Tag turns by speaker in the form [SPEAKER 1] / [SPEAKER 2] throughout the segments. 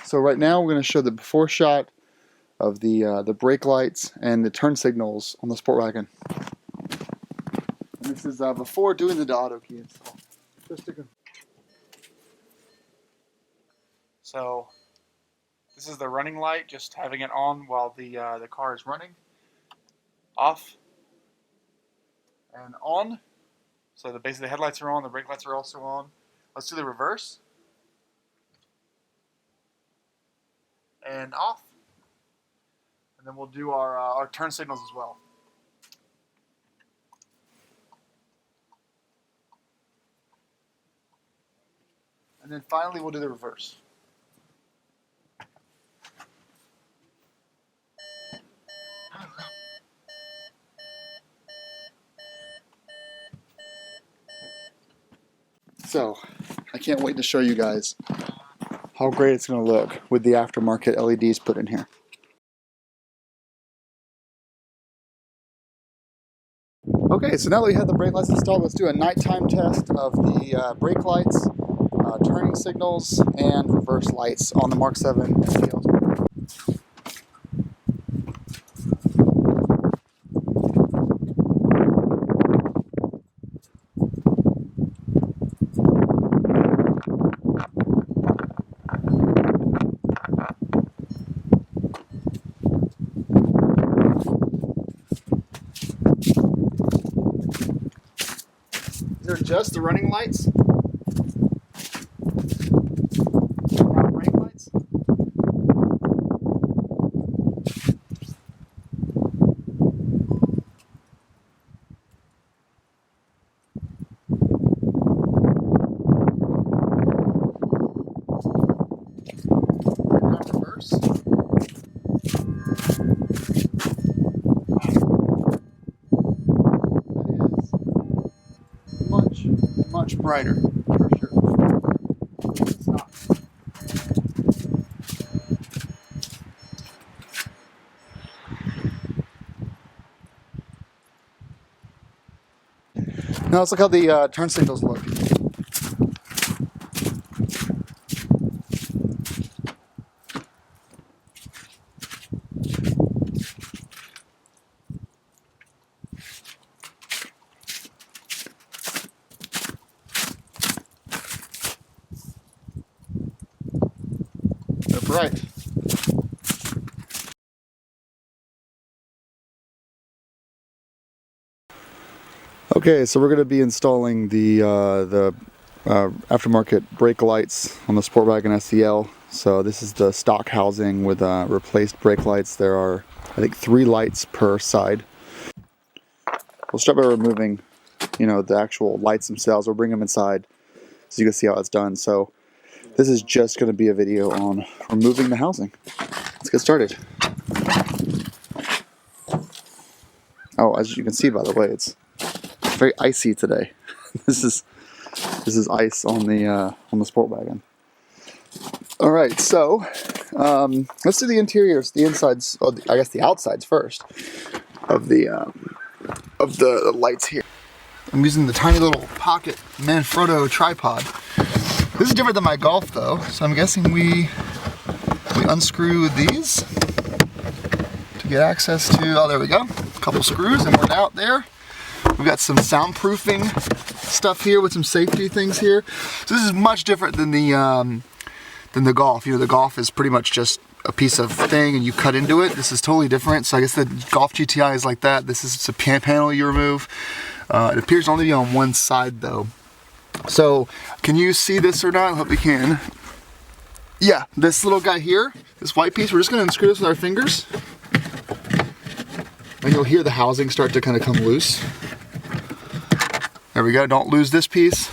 [SPEAKER 1] So right now we're going to show the before shot of the brake lights and the turn signals on the Sportwagen. And this is before doing the DeAutoKey install. So this is the running light, just having it on while the car is running. Off and on. So basically the headlights are on, the brake lights are also on. Let's do the reverse. And off. And then we'll do our turn signals as well. And then finally we'll do the reverse. So, I can't wait to show you guys how great it's going to look with the aftermarket LEDs put in here. Okay, so now that we have the brake lights installed, let's do a nighttime test of the brake lights, turning signals, and reverse lights on the MK7 SEL. These are just the running lights. Now brake lights. Now reverse. Much brighter, for sure. It's not. Now let's look how the turn signals look. They're bright. Okay, so we're going to be installing the aftermarket brake lights on the Sportwagen SEL. So this is the stock housing with replaced brake lights. There are, I think, 3 lights per side. We'll start by removing, the actual lights themselves. We'll bring them inside so you can see how it's done. So this is just going to be a video on removing the housing. Let's get started. Oh, as you can see, by the way, it's very icy today. This is ice on the Sportwagen. All right, so let's do the interiors, the insides. Oh, I guess the outsides first of the lights here. I'm using the tiny little pocket Manfrotto tripod. This is different than my Golf though, so I'm guessing we unscrew these to get access to. Oh, there we go. A couple screws, and we're out there. We've got some soundproofing stuff here with some safety things here. So this is much different than the Golf. The Golf is pretty much just a piece of thing and you cut into it. This is totally different. So I guess the Golf GTI is like that. This is a panel you remove. It appears to only be on one side though. So can you see this or not? I hope you can. Yeah, this little guy here, this white piece, we're just gonna unscrew this with our fingers. And you'll hear the housing start to kind of come loose. There we go, don't lose this piece.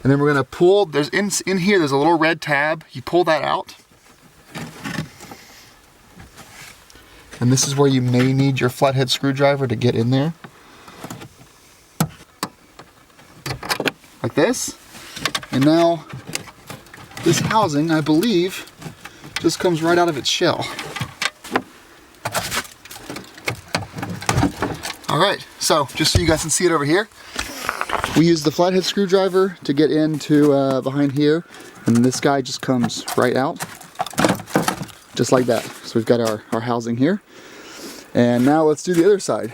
[SPEAKER 1] And then we're gonna pull, in here there's a little red tab. You pull that out. And this is where you may need your flathead screwdriver to get in there. Like this. And now this housing, I believe, just comes right out of its shell. All right, so just so you guys can see it over here, We use the flathead screwdriver to get into behind here, and this guy just comes right out, just like that. So we've got our housing here. And now let's do the other side.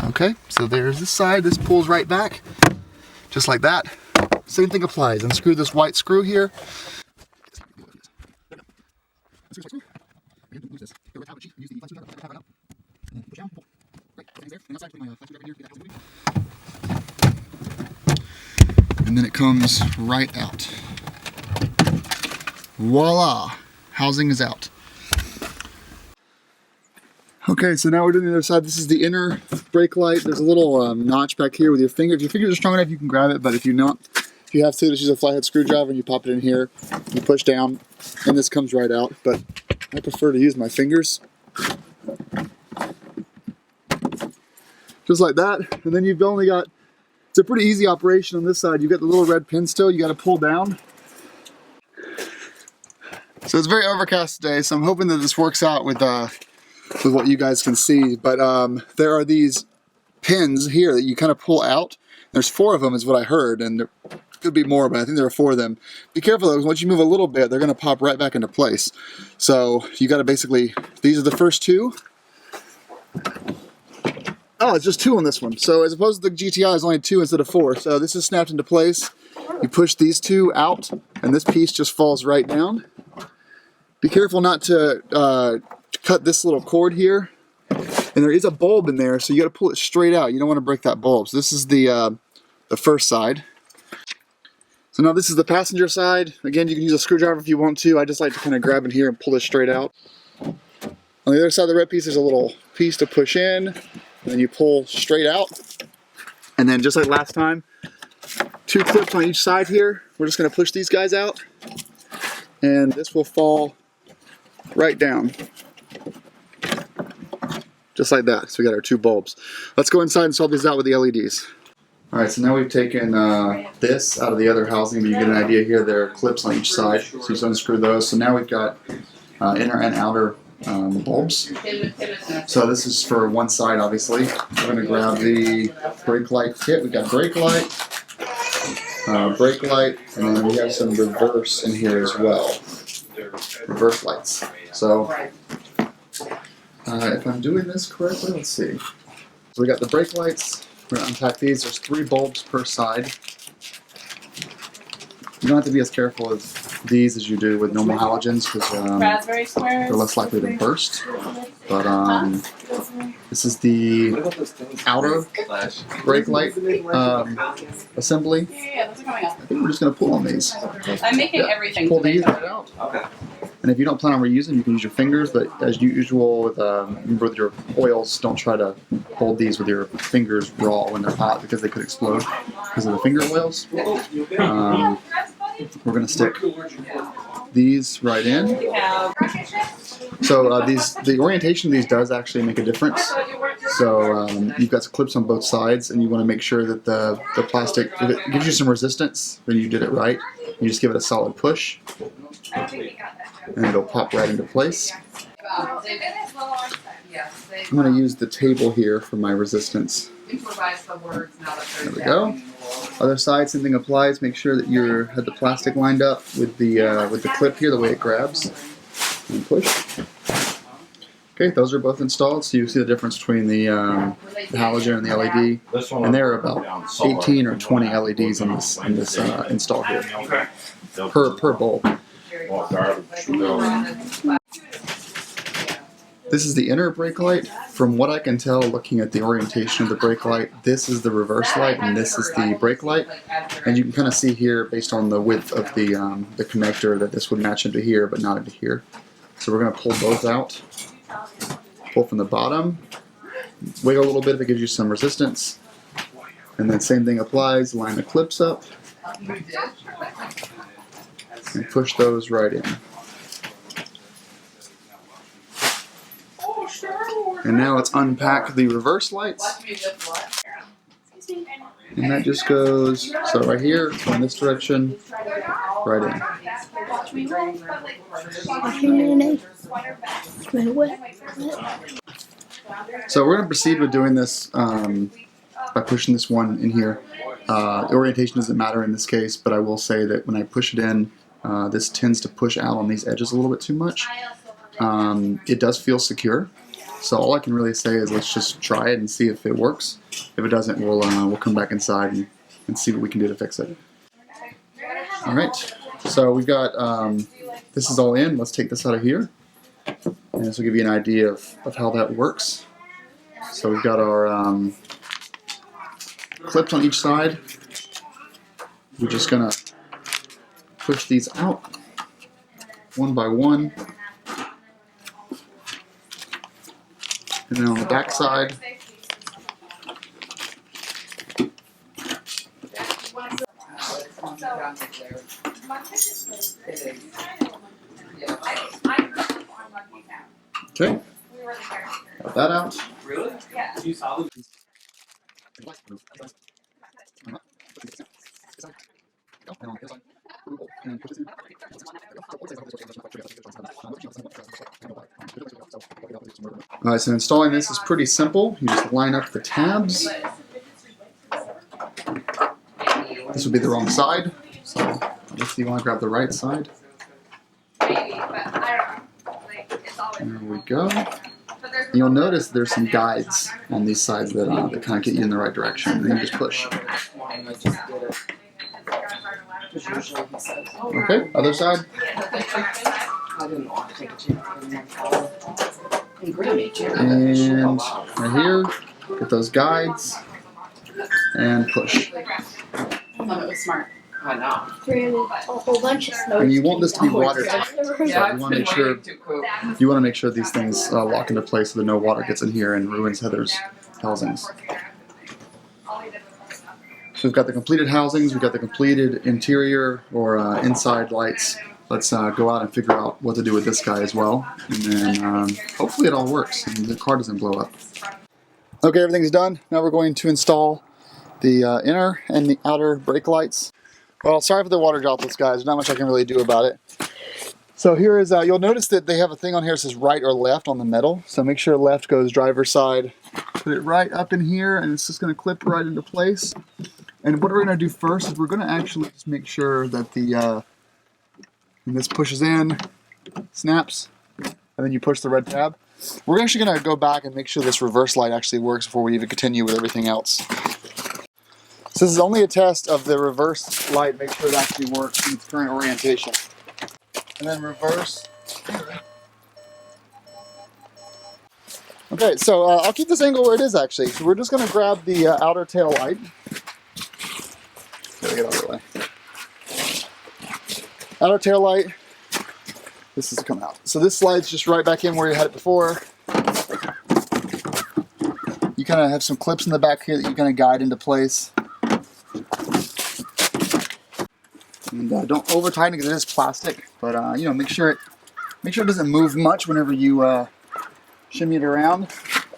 [SPEAKER 1] Okay, so there's this side. This pulls right back, just like that. Same thing applies. Unscrew this white screw here. And then it comes right out. Voila! Housing is out. Okay, so now we're doing the other side. This is the inner brake light. There's a little notch back here with your finger. If your fingers are strong enough, you can grab it, but if you have to, just use a flathead screwdriver and you pop it in here. You push down, and this comes right out, but I prefer to use my fingers. Just like that, and then you've only got, it's a pretty easy operation on this side. You've got the little red pin still, you got to pull down. So it's very overcast today, so I'm hoping that this works out with what you guys can see, but there are these pins here that you kind of pull out. There's 4 of them is what I heard, and there could be more, but I think there are 4 of them. Be careful though, because once you move a little bit, they're going to pop right back into place. So you got to basically, these are the first 2. Oh, it's just 2 on this one. So as opposed to the GTI, it's only 2 instead of 4. So this is snapped into place. You push these 2 out, and this piece just falls right down. Be careful not to cut this little cord here, and there is a bulb in there, so you got to pull it straight out. You don't want to break that bulb. So this is the first side. So now this is the passenger side. Again, you can use a screwdriver if you want to. I just like to kind of grab in here and pull this straight out. On the other side of the red piece, there's a little piece to push in, and then you pull straight out. And then just like last time, 2 clips on each side here. We're just going to push these guys out, and this will fall right down. Just like that. So we got our 2 bulbs. Let's go inside and swap these out with the LEDs. Alright, so now we've taken this out of the other housing, but you get an idea here. There are clips on each side, so you just unscrew those. So now we've got inner and outer bulbs. So this is for one side, obviously. We're going to grab the brake light kit. We've got brake light, and then we have some reverse in here as well. Reverse lights. So if I'm doing this correctly, let's see. So we got the brake lights. We're going to unpack these. There's 3 bulbs per side. You don't have to be as careful with these as you do with normal halogens because they're less likely to burst. But this is the outer brake light assembly. I think we're just going to pull on these.
[SPEAKER 2] I'm making everything.
[SPEAKER 1] Pull these right out. Okay. And if you don't plan on reusing, you can use your fingers, but as usual with your oils, don't try to hold these with your fingers raw when they're hot because they could explode because of the finger oils. We're going to stick these right in. So the orientation of these does actually make a difference. So you've got some clips on both sides, and you want to make sure that the plastic, if it gives you some resistance, then you did it right. You just give it a solid push, and it'll pop right into place. I'm going to use the table here for my resistance. There we go. Other side, same thing applies. Make sure that you had the plastic lined up with the clip here, the way it grabs, and push. Okay, those are both installed, so you see the difference between the halogen and the LED. And there are about 18 or 20 LEDs in this install here per bulb. This is the inner brake light. From what I can tell, looking at the orientation of the brake light, this is the reverse light and this is the brake light. And you can kind of see here, based on the width of the connector, that this would match into here, but not into here. So we're going to pull both out. Pull from the bottom. Wiggle a little bit if it gives you some resistance. And then same thing applies. Line the clips up. And push those right in. And now let's unpack the reverse lights. And that just goes, so right here, from this direction, right in. So we're going to proceed with doing this by pushing this one in here. The orientation doesn't matter in this case, but I will say that when I push it in, this tends to push out on these edges a little bit too much. It does feel secure, so all I can really say is let's just try it and see if it works. If it doesn't, we'll come back inside and see what we can do to fix it. All right, so we've got this is all in. Let's take this out of here, and this will give you an idea of how that works. So we've got our clips on each side. We're just gonna push these out one by one, and then on the back side, okay, got that out.
[SPEAKER 2] Really? Yeah. You saw them?
[SPEAKER 1] Alright, so installing this is pretty simple. You just line up the tabs. This would be the wrong side, so I guess you want to grab the right side. There we go. You'll notice there's some guides on these sides that kind of get you in the right direction, and then you just push. Okay, other side. And right here, get those guides, and push.
[SPEAKER 3] It was smart.
[SPEAKER 2] I know.
[SPEAKER 4] A whole bunch of snow.
[SPEAKER 1] And you want this to be watertight. So
[SPEAKER 2] Yeah,
[SPEAKER 1] you want to make sure these things lock into place so that no water gets in here and ruins Heather's housings. So we've got the completed housings, we've got the completed interior or inside lights. Let's go out and figure out what to do with this guy as well, and then hopefully it all works and the car doesn't blow up. Okay, everything's done. Now we're going to install the inner and the outer brake lights. Well, sorry for the water droplets, guys. There's not much I can really do about it. So here is, you'll notice that they have a thing on here that says right or left on the metal. So make sure left goes driver's side. Put it right up in here, and it's just going to clip right into place. And what we're going to do first is we're going to actually just make sure that the and this pushes in, snaps, and then you push the red tab. We're actually going to go back and make sure this reverse light actually works before we even continue with everything else. So this is only a test of the reverse light, make sure it actually works in its current orientation. And then reverse. Okay, so I'll keep this angle where it is actually. So we're just going to grab the outer tail light. Gotta get out of the way. Outer tail light. This is coming out. So this slides just right back in where you had it before. You kind of have some clips in the back here that you kind of guide into place. And don't over tighten it because it is plastic, but you know, make sure it doesn't move much whenever you shimmy it around.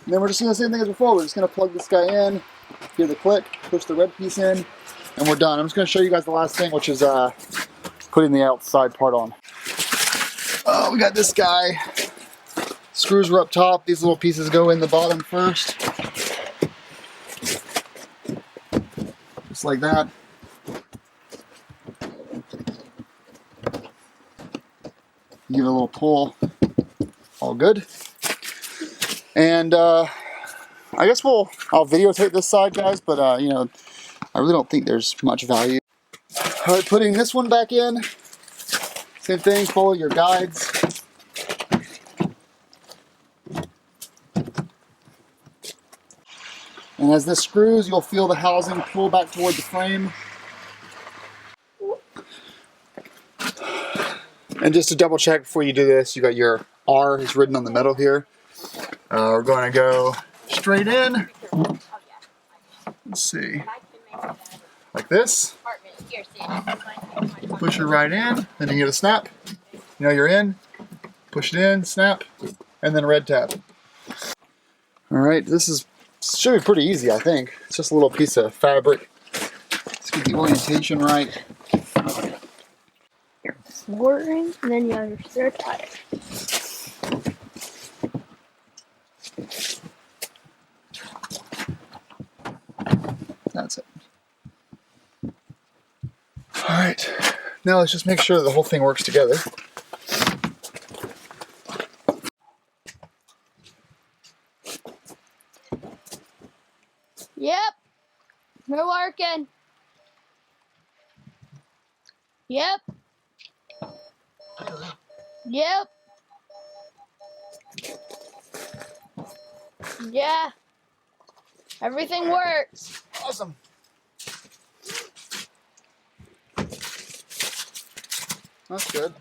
[SPEAKER 1] And then we're just doing the same thing as before. We're just going to plug this guy in, hear the click, push the red piece in, and we're done. I'm just going to show you guys the last thing, which is putting the outside part on. Oh, we got this guy. Screws were up top. These little pieces go in the bottom first. Just like that. Give it a little pull. All good. And I guess I'll videotape this side, guys, but you know, I really don't think there's much value. All right, putting this one back in. Same thing, follow your guides. And as this screws, you'll feel the housing pull back toward the frame. And just to double check before you do this, you got your R is written on the metal here. We're going to go straight in. Let's see. Like this. Push it right in, then you get a snap. You know you're in. Push it in, snap, and then red tab. Alright, should be pretty easy, I think. It's just a little piece of fabric. Let's get the orientation right.
[SPEAKER 4] Watering, and then you have your spare tire.
[SPEAKER 1] right, now let's just make sure that the whole thing works together.
[SPEAKER 4] Yep. We're working. Yep. Yep. Yeah. Everything works.
[SPEAKER 1] Awesome. That's good.